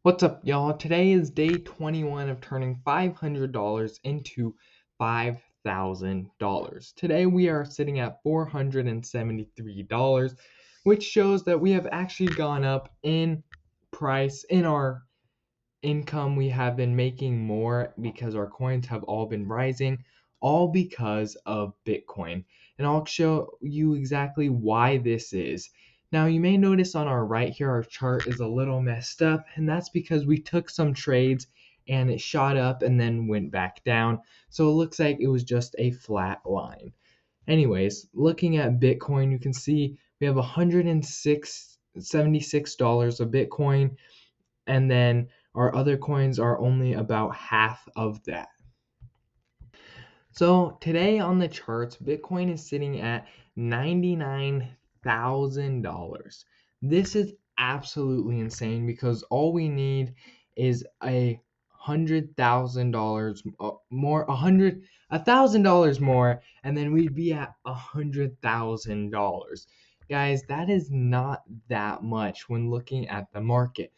What's up, y'all? Today is day 21 of turning $500 into $5,000. Today we are sitting at $473, which shows that we have actually gone up in price. In our income, we have been making more because our coins have all been rising, all because of Bitcoin. And I'll show you exactly why this is. Now, you may notice on our right here, our chart is a little messed up, and that's because we took some trades and it shot up and then went back down. So it looks like it was just a flat line. Anyways, looking at Bitcoin, you can see we have $176 of Bitcoin, and then our other coins are only about half of that. So today on the charts, Bitcoin is sitting at $99,000. This is absolutely insane because all we need is $100,000 more, $1,000 more, and then we'd be at $100,000. Guys, that is not that much when looking at the market.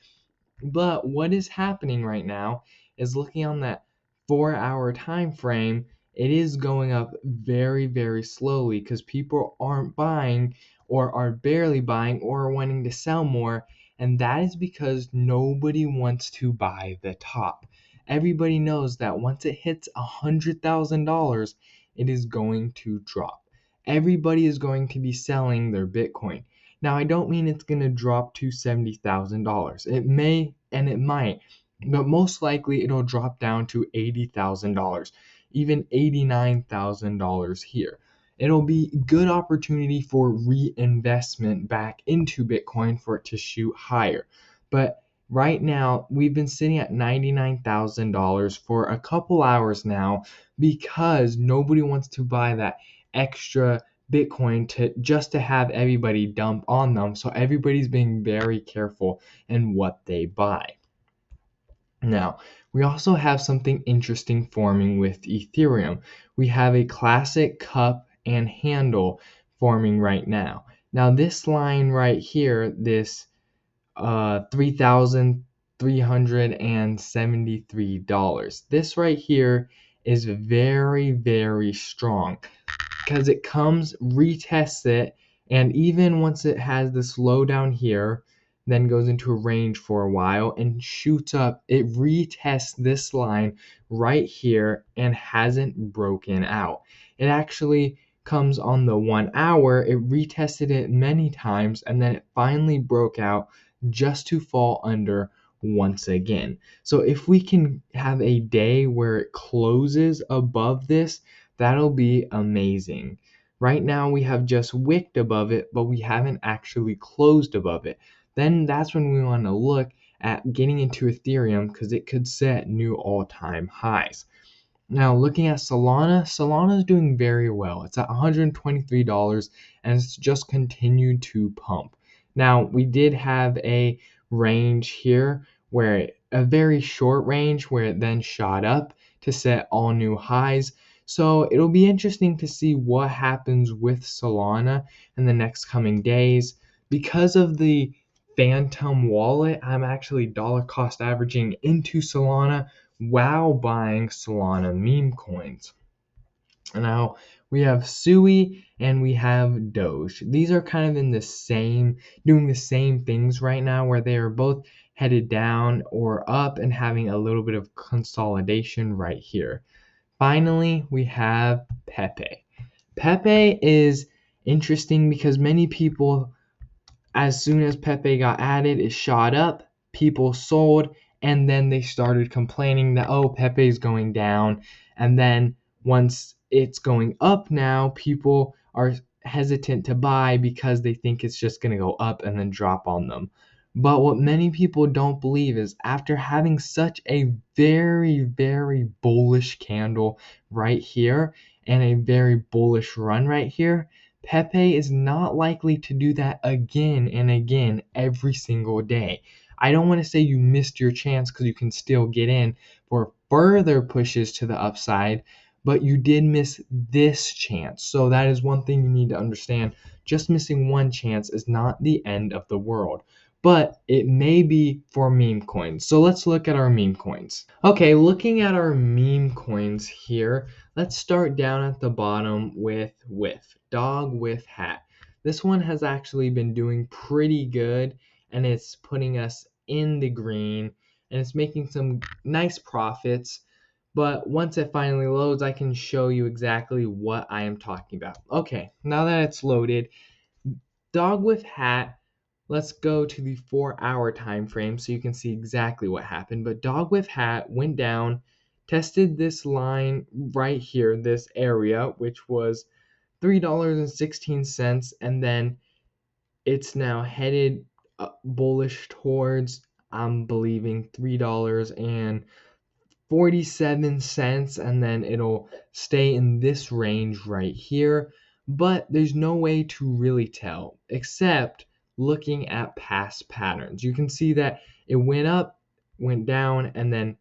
But what is happening right now is, looking on that 4-hour time frame, it is going up very, very slowly because people aren't buying, or are barely buying, or are wanting to sell more. And that is because nobody wants to buy the top. Everybody knows that once it hits $100,000, it is going to drop. Everybody is going to be selling their Bitcoin. Now, I don't mean it's going to drop to $70,000. It may and it might, but most likely it'll drop down to $80,000, even $89,000 here. It'll be a good opportunity for reinvestment back into Bitcoin for it to shoot higher. But right now, we've been sitting at $99,000 for a couple hours now because nobody wants to buy that extra Bitcoin to have everybody dump on them. So everybody's being very careful in what they buy. Now, we also have something interesting forming with Ethereum. We have a classic cup and handle forming right now. Now, this line right here, this $3,373, this right here is very, very strong, because it comes, retests it, and even once it has the slowdown here, then goes into a range for a while and shoots up, it retests this line right here and hasn't broken out. It actually comes on the 1 hour, it retested it many times, and then it finally broke out just to fall under once again. So if we can have a day where it closes above this, that'll be amazing. Right now we have just wicked above it, but we haven't actually closed above it. Then that's when we want to look at getting into Ethereum, because it could set new all-time highs. Now, looking at Solana, Solana is doing very well. It's at $123, and it's just continued to pump. Now, we did have a range here, a very short range, where it then shot up to set all new highs. So it'll be interesting to see what happens with Solana in the next coming days. Because of the Phantom wallet, I'm actually dollar cost averaging into Solana while buying Solana meme coins. Now, we have Sui and we have Doge. These are kind of doing the same things right now, where they are both headed down or up and having a little bit of consolidation right here. Finally, we have Pepe. Pepe is interesting because many people, as soon as Pepe got added, it shot up, people sold, and then they started complaining that, oh, Pepe's going down. And then once it's going up now, people are hesitant to buy because they think it's just going to go up and then drop on them. But what many people don't believe is, after having such a very, very bullish candle right here and a very bullish run right here, Pepe is not likely to do that again and again every single day. I don't want to say you missed your chance, because you can still get in for further pushes to the upside, but you did miss this chance. So that is one thing you need to understand. Just missing one chance is not the end of the world. but it may be for meme coins. So let's look at our meme coins. Okay, looking at our meme coins here, let's start down at the bottom with dog with hat. This one has actually been doing pretty good, and it's putting us in the green, and it's making some nice profits. But once it finally loads, I can show you exactly what I am talking about. Okay, now that it's loaded, dog with hat, let's go to the 4-hour time frame so you can see exactly what happened. But dog with hat went down, tested this line right here, this area, which was $3.16, and then it's now headed bullish towards, I'm believing, $3.47, and then it'll stay in this range right here. But there's no way to really tell except looking at past patterns. You can see that it went up, went down, and then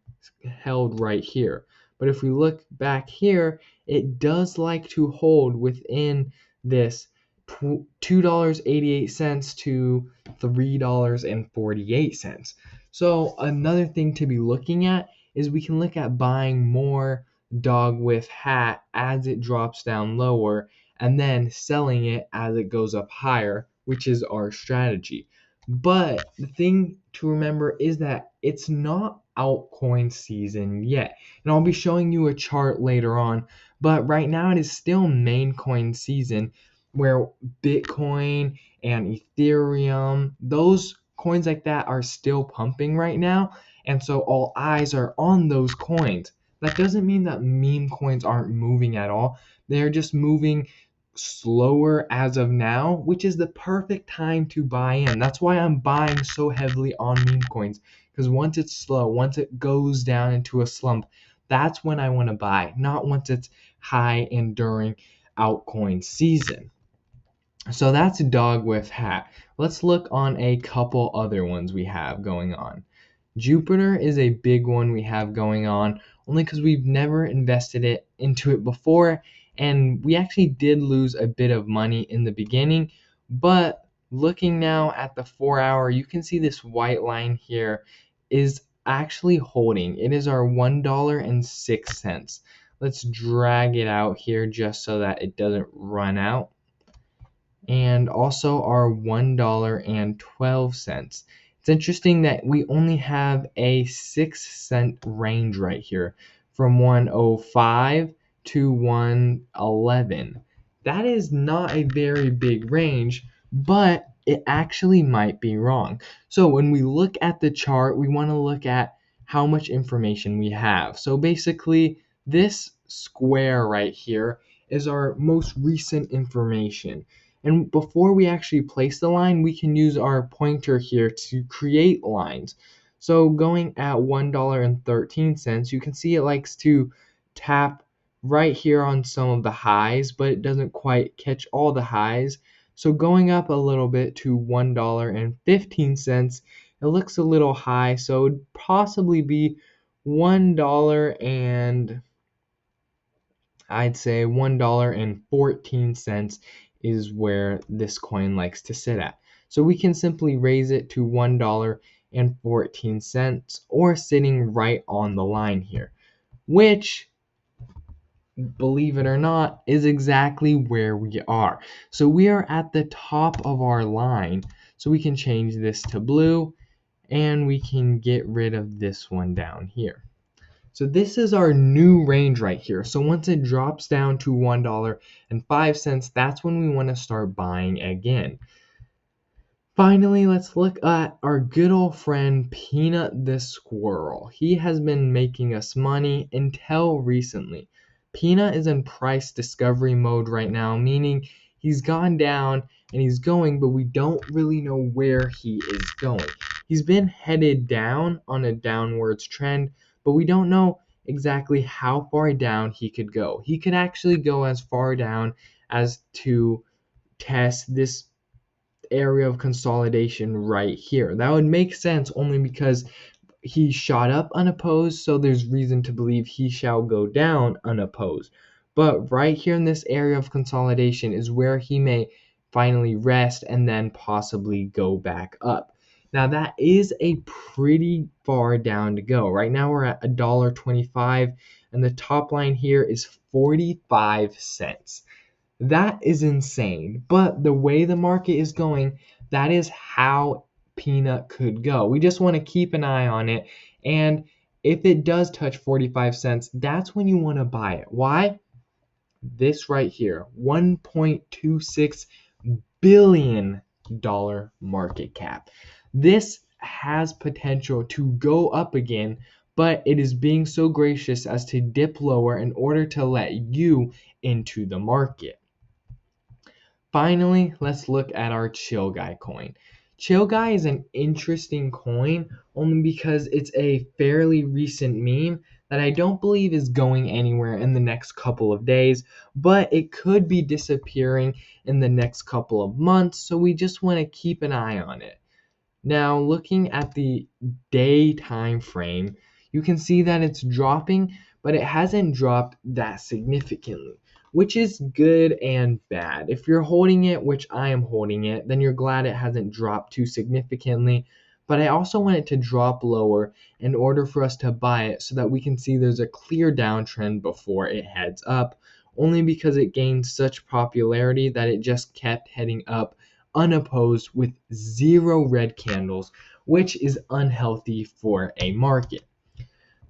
held right here. But if we look back here, it does like to hold within this $2.88 to $3.48. So another thing to be looking at is we can look at buying more dog with hat as it drops down lower and then selling it as it goes up higher, which is our strategy. But the thing to remember is that it's not altcoin season yet. And I'll be showing you a chart later on, but right now it is still main coin season where Bitcoin and Ethereum, those coins like that are still pumping right now. And so all eyes are on those coins. That doesn't mean that meme coins aren't moving at all. They're just moving slower as of now, which is the perfect time to buy in. That's why I'm buying so heavily on meme coins, because once it's slow, once it goes down into a slump, that's when I want to buy, not once it's high and during altcoin season. So that's dog with hat. Let's look on a couple other ones we have going on. Jupiter is a big one we have going on, only because we've never invested into it before, and we actually did lose a bit of money in the beginning. But looking now at the 4-hour, you can see this white line here is actually holding. It is our $1.06. Let's drag it out here just so that it doesn't run out. And also our $1.12. It's interesting that we only have a 6-cent range right here from 105 to 111. That is not a very big range, but it actually might be wrong. So when we look at the chart, we want to look at how much information we have. So basically, this square right here is our most recent information. And before we actually place the line, we can use our pointer here to create lines. So going at $1.13, you can see it likes to tap right here on some of the highs, but it doesn't quite catch all the highs. So going up a little bit to $1.15, it looks a little high, so it would possibly be $1 and I'd say $1.14 is where this coin likes to sit at. So we can simply raise it to $1.14 or sitting right on the line here, which, believe it or not, is exactly where we are. So we are at the top of our line. So we can change this to blue and we can get rid of this one down here. So this is our new range right here. So once it drops down to $1.05, that's when we want to start buying again. Finally, let's look at our good old friend Peanut the Squirrel. He has been making us money until recently. Peanut is in price discovery mode right now, meaning he's gone down and he's going, but we don't really know where he is going. He's been headed down on a downwards trend, but we don't know exactly how far down he could go. He could actually go as far down as to test this area of consolidation right here. That would make sense only because he shot up unopposed, so there's reason to believe he shall go down unopposed. But right here in this area of consolidation is where he may finally rest and then possibly go back up. Now that is a pretty far down to go. Right now we're at $1.25 and the top line here is 45 cents. That is insane. But the way the market is going, that is how peanut could go. We just want to keep an eye on it. And if it does touch 45 cents, that's when you want to buy it. Why? This right here, $1.26 billion market cap. This has potential to go up again, but it is being so gracious as to dip lower in order to let you into the market. Finally, let's look at our Chill Guy coin. Chill Guy is an interesting coin only because it's a fairly recent meme that I don't believe is going anywhere in the next couple of days, but it could be disappearing in the next couple of months, so we just want to keep an eye on it. Now, looking at the day time frame, you can see that it's dropping, but it hasn't dropped that significantly, which is good and bad. If you're holding it, which I am holding it, then you're glad it hasn't dropped too significantly. But I also want it to drop lower in order for us to buy it so that we can see there's a clear downtrend before it heads up, only because it gained such popularity that it just kept heading up unopposed with 0 red candles, which is unhealthy for a market.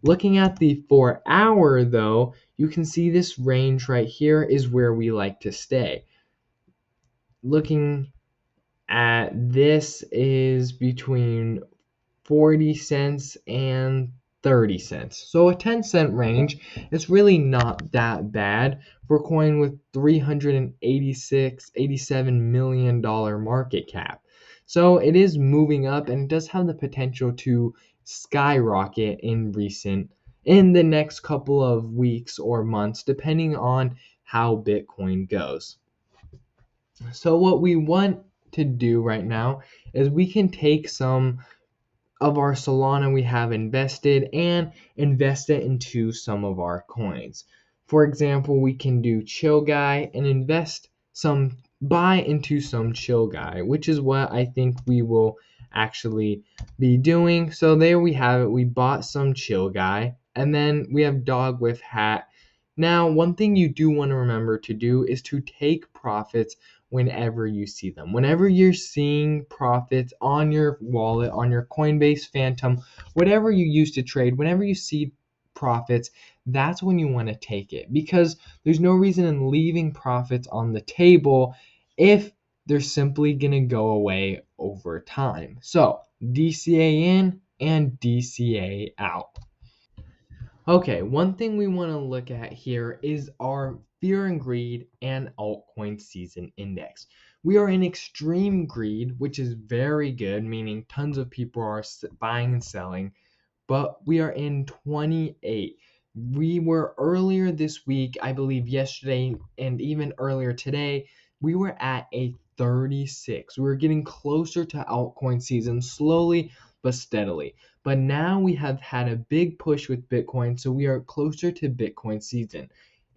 Looking at the 4-hour though, you can see this range right here is where we like to stay. Looking at this is between 40 cents and 30 cents. So a 10-cent range is really not that bad for a coin with $387 million market cap. So it is moving up and it does have the potential to skyrocket in the next couple of weeks or months, depending on how Bitcoin goes. So what we want to do right now is we can take some of our Solana we have invested and invest it into some of our coins. For example, we can do Chill Guy and buy into some Chill Guy, which is what I think we will actually be doing. So there we have it. We bought some Chill Guy, and then we have Dog with Hat. Now, one thing you do want to remember to do is to take profits whenever you see them. Whenever you're seeing profits on your wallet, on your Coinbase Phantom, whatever you use to trade, whenever you see profits, that's when you want to take it, because there's no reason in leaving profits on the table if they're simply going to go away over time. So DCA in and DCA out. Okay, one thing we want to look at here is our fear and greed and altcoin season index. We are in extreme greed, which is very good, meaning tons of people are buying and selling, but we are in 28. We were earlier this week, I believe yesterday and even earlier today, we were at a 36. We were getting closer to altcoin season slowly but steadily. But now we have had a big push with Bitcoin, so we are closer to Bitcoin season.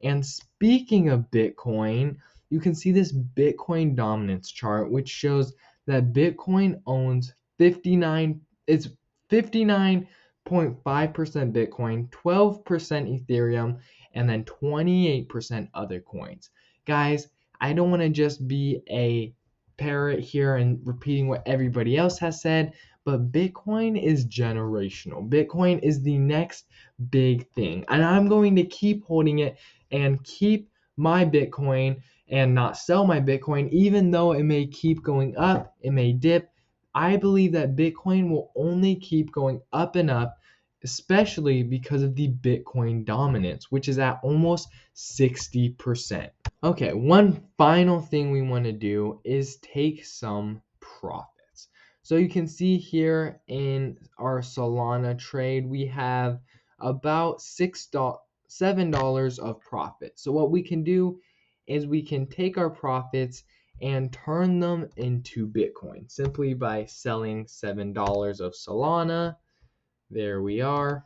And speaking of Bitcoin, you can see this Bitcoin dominance chart, which shows that Bitcoin owns 59.5% Bitcoin, 12% Ethereum, and then 28% other coins. Guys, I don't want to just be a parrot here and repeating what everybody else has said, but Bitcoin is generational. Bitcoin is the next big thing. And I'm going to keep holding it and keep my Bitcoin and not sell my Bitcoin, even though it may keep going up, it may dip. I believe that Bitcoin will only keep going up and up, especially because of the Bitcoin dominance, which is at almost 60%. Okay, one final thing we want to do is take some profits. So you can see here in our Solana trade, we have about $7 of profit. So what we can do is we can take our profits and turn them into Bitcoin simply by selling $7 of Solana. There we are.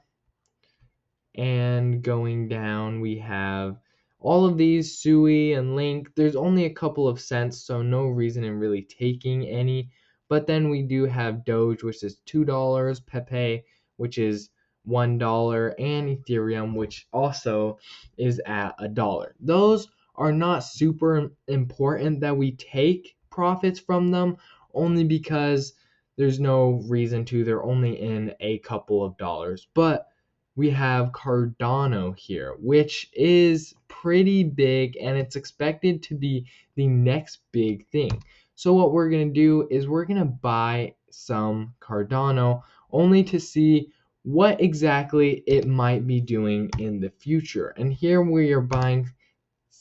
And going down, we have all of these, Sui and Link. There's only a couple of cents, so no reason in really taking any But then we do have Doge, which is $2, Pepe, which is $1, and Ethereum, which also is at $1. Those are not super important that we take profits from them, only because there's no reason to. They're only in a couple of dollars. But we have Cardano here, which is pretty big, and it's expected to be the next big thing. So what we're going to do is we're going to buy some Cardano only to see what exactly it might be doing in the future. And here we are buying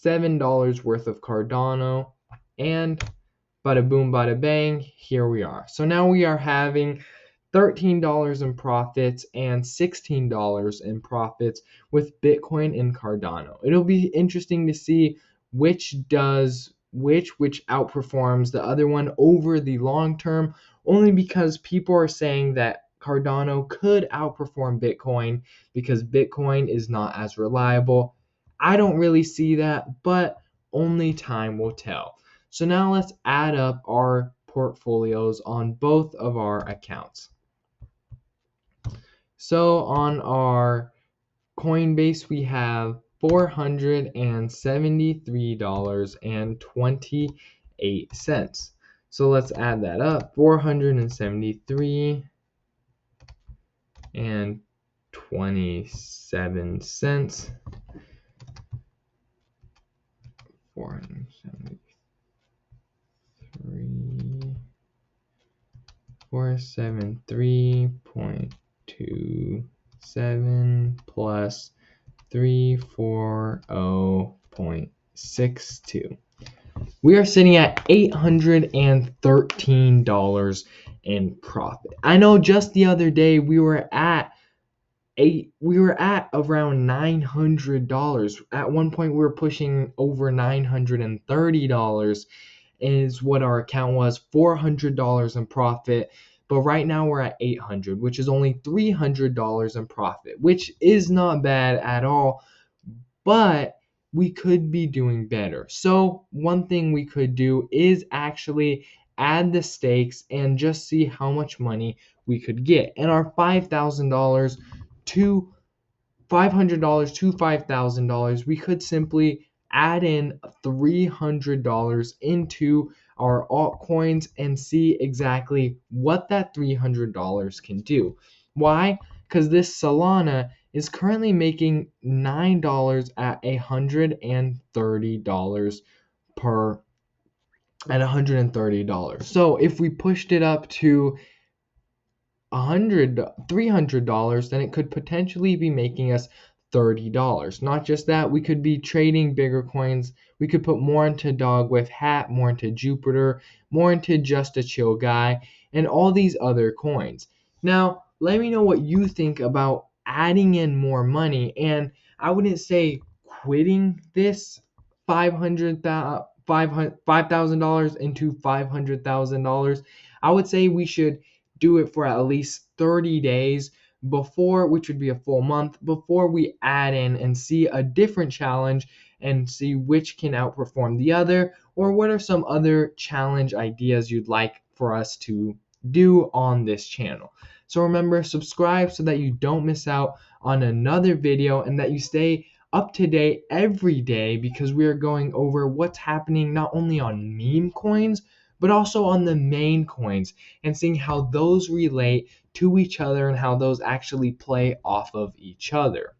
$7 worth of Cardano, and bada boom, bada bang, here we are. So now we are having $13 in profits and $16 in profits with Bitcoin and Cardano. It'll be interesting to see which outperforms the other one over the long term, only because people are saying that Cardano could outperform Bitcoin because Bitcoin is not as reliable. I don't really see that, but only time will tell. So now let's add up our portfolios on both of our accounts. So on our Coinbase, we have $473.28. So let's add that up. 473 and 27 cents. 473.27 plus 340.62. We are sitting at $813 in profit. I know just the other day we were at around $900. At one point we were pushing over $930 is what our account was, $400 in profit. But right now we're at $800, which is only $300 in profit, which is not bad at all, but we could be doing better. So one thing we could do is actually add the stakes and just see how much money we could get. And our $500 to $5,000, we could simply add in $300 into our altcoins and see exactly what that $300 can do. Why? Because this Solana is currently making $9 at $130 $130. So if we pushed it up to $300, then it could potentially be making us $30. Not just that, we could be trading bigger coins. We could put more into Dog with Hat, more into Jupiter, more into Just a Chill Guy, and all these other coins. Now, let me know what you think about adding in more money. And I wouldn't say quitting this $5,000 into $500,000. I would say we should do it for at least 30 days before, which would be a full month, before we add in and see a different challenge and see which can outperform the other, or what are some other challenge ideas you'd like for us to do on this channel. So remember, subscribe so that you don't miss out on another video and that you stay up to date every day, because we are going over what's happening not only on meme coins but also on the main coins and seeing how those relate to each other and how those actually play off of each other.